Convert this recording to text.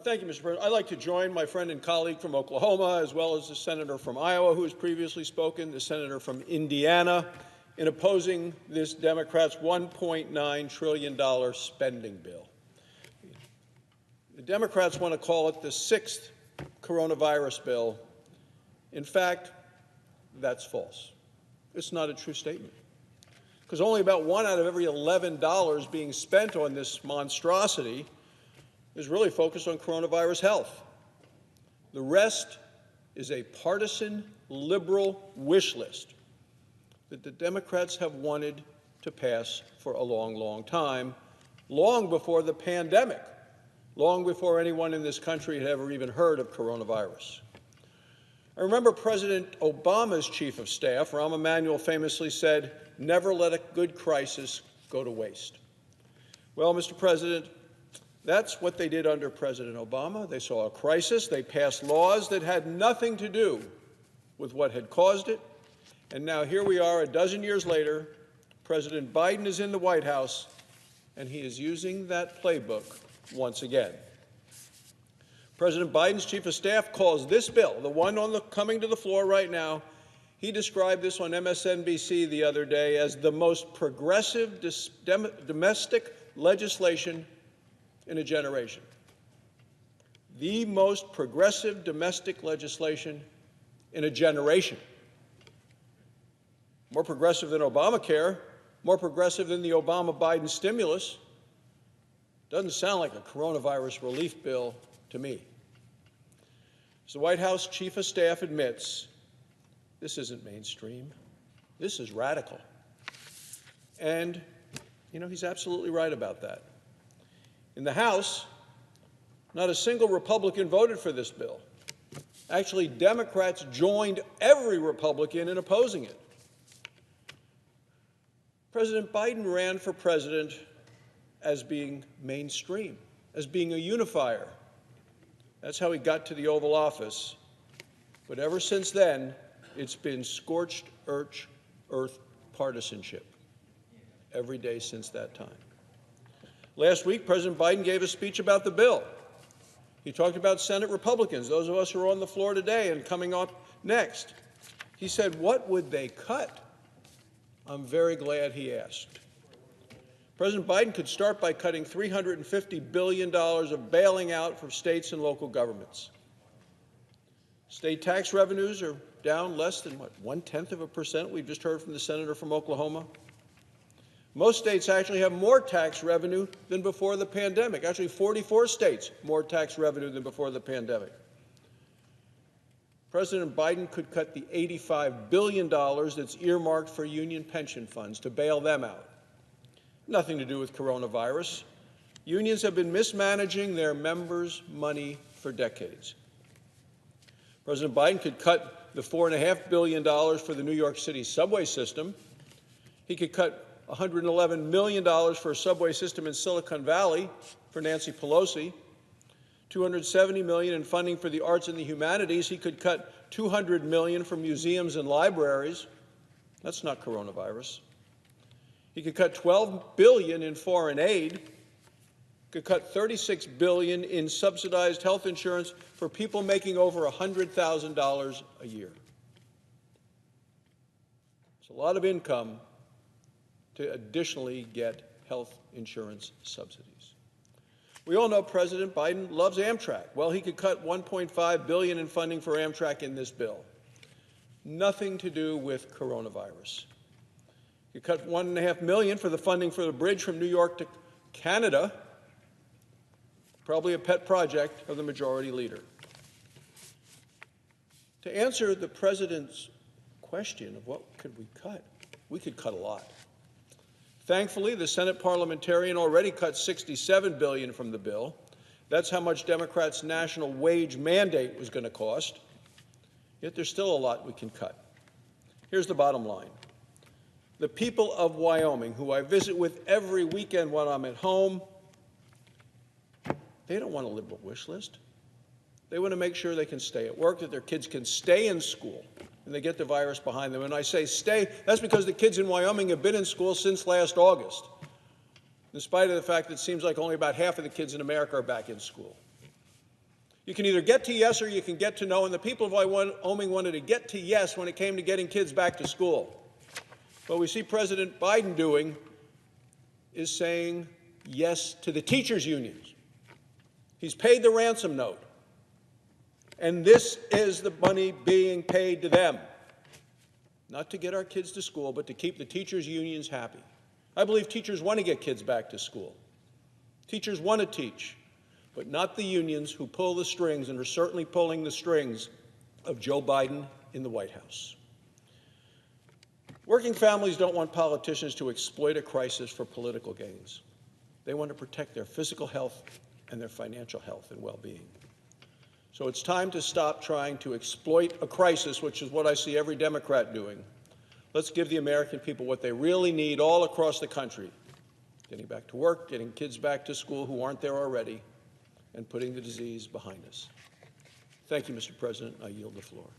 Thank you, Mr. President. I'd like to join my friend and colleague from Oklahoma, as well as the senator from Iowa who has previously spoken, the senator from Indiana, in opposing this Democrats' $1.9 trillion spending bill. The Democrats want to call it the sixth coronavirus bill. In fact, that's false. It's not a true statement, because only about $1 out of every $11 being spent on this monstrosity is really focused on coronavirus health. The rest is a partisan liberal wish list that the Democrats have wanted to pass for a long, long time, long before the pandemic, long before anyone in this country had ever even heard of coronavirus. I remember President Obama's chief of staff, Rahm Emanuel, famously said, "Never let a good crisis go to waste." Well, Mr. President, that's what they did under President Obama. They saw a crisis. They passed laws that had nothing to do with what had caused it. And now here we are a dozen years later. President Biden is in the White House, and he is using that playbook once again. President Biden's chief of staff calls this bill, the one coming to the floor right now, he described this on MSNBC the other day as the most progressive domestic legislation in a generation. The most progressive domestic legislation in a generation. More progressive than Obamacare, more progressive than the Obama-Biden stimulus. Doesn't sound like a coronavirus relief bill to me. As the White House chief of staff admits, this isn't mainstream. This is radical. And, he's absolutely right about that. In the House, not a single Republican voted for this bill. Actually, Democrats joined every Republican in opposing it. President Biden ran for president as being mainstream, as being a unifier. That's how he got to the Oval Office. But ever since then, it's been scorched earth partisanship every day since that time. Last week, President Biden gave a speech about the bill. He talked about Senate Republicans, those of us who are on the floor today and coming up next. He said, what would they cut? I'm very glad he asked. President Biden could start by cutting $350 billion of bailing out from states and local governments. State tax revenues are down less than, 0.1%? We've just heard from the senator from Oklahoma. Most states actually have more tax revenue than before the pandemic. Actually, 44 states more tax revenue than before the pandemic. President Biden could cut the $85 billion that's earmarked for union pension funds to bail them out. Nothing to do with coronavirus. Unions have been mismanaging their members' money for decades. President Biden could cut the $4.5 billion for the New York City subway system. He could cut $111 million for a subway system in Silicon Valley for Nancy Pelosi, $270 million in funding for the arts and the humanities. He could cut $200 million from museums and libraries. That's not coronavirus. He could cut $12 billion in foreign aid, could cut $36 billion in subsidized health insurance for people making over $100,000 a year. It's a lot of income to additionally get health insurance subsidies. We all know President Biden loves Amtrak. Well, he could cut $1.5 billion in funding for Amtrak in this bill. Nothing to do with coronavirus. He cut $1.5 million for the funding for the bridge from New York to Canada, probably a pet project of the majority leader. To answer the president's question of what could we cut, we could cut a lot. Thankfully, the Senate parliamentarian already cut $67 billion from the bill. That's how much Democrats' national wage mandate was going to cost. Yet there's still a lot we can cut. Here's the bottom line. The people of Wyoming, who I visit with every weekend when I'm at home, they don't want a liberal wish list. They want to make sure they can stay at work, that their kids can stay in school, and they get the virus behind them. And I say stay, that's because the kids in Wyoming have been in school since last August, in spite of the fact that it seems like only about half of the kids in America are back in school. You can either get to yes or you can get to no, and the people of Wyoming wanted to get to yes when it came to getting kids back to school. What we see President Biden doing is saying yes to the teachers' unions. He's paid the ransom note, and this is the money being paid to them, not to get our kids to school, but to keep the teachers' unions happy. I believe teachers want to get kids back to school. Teachers want to teach, but not the unions who pull the strings and are certainly pulling the strings of Joe Biden in the White House. Working families don't want politicians to exploit a crisis for political gains. They want to protect their physical health and their financial health and well-being. So it's time to stop trying to exploit a crisis, which is what I see every Democrat doing. Let's give the American people what they really need all across the country: getting back to work, getting kids back to school who aren't there already, and putting the disease behind us. Thank you, Mr. President. I yield the floor.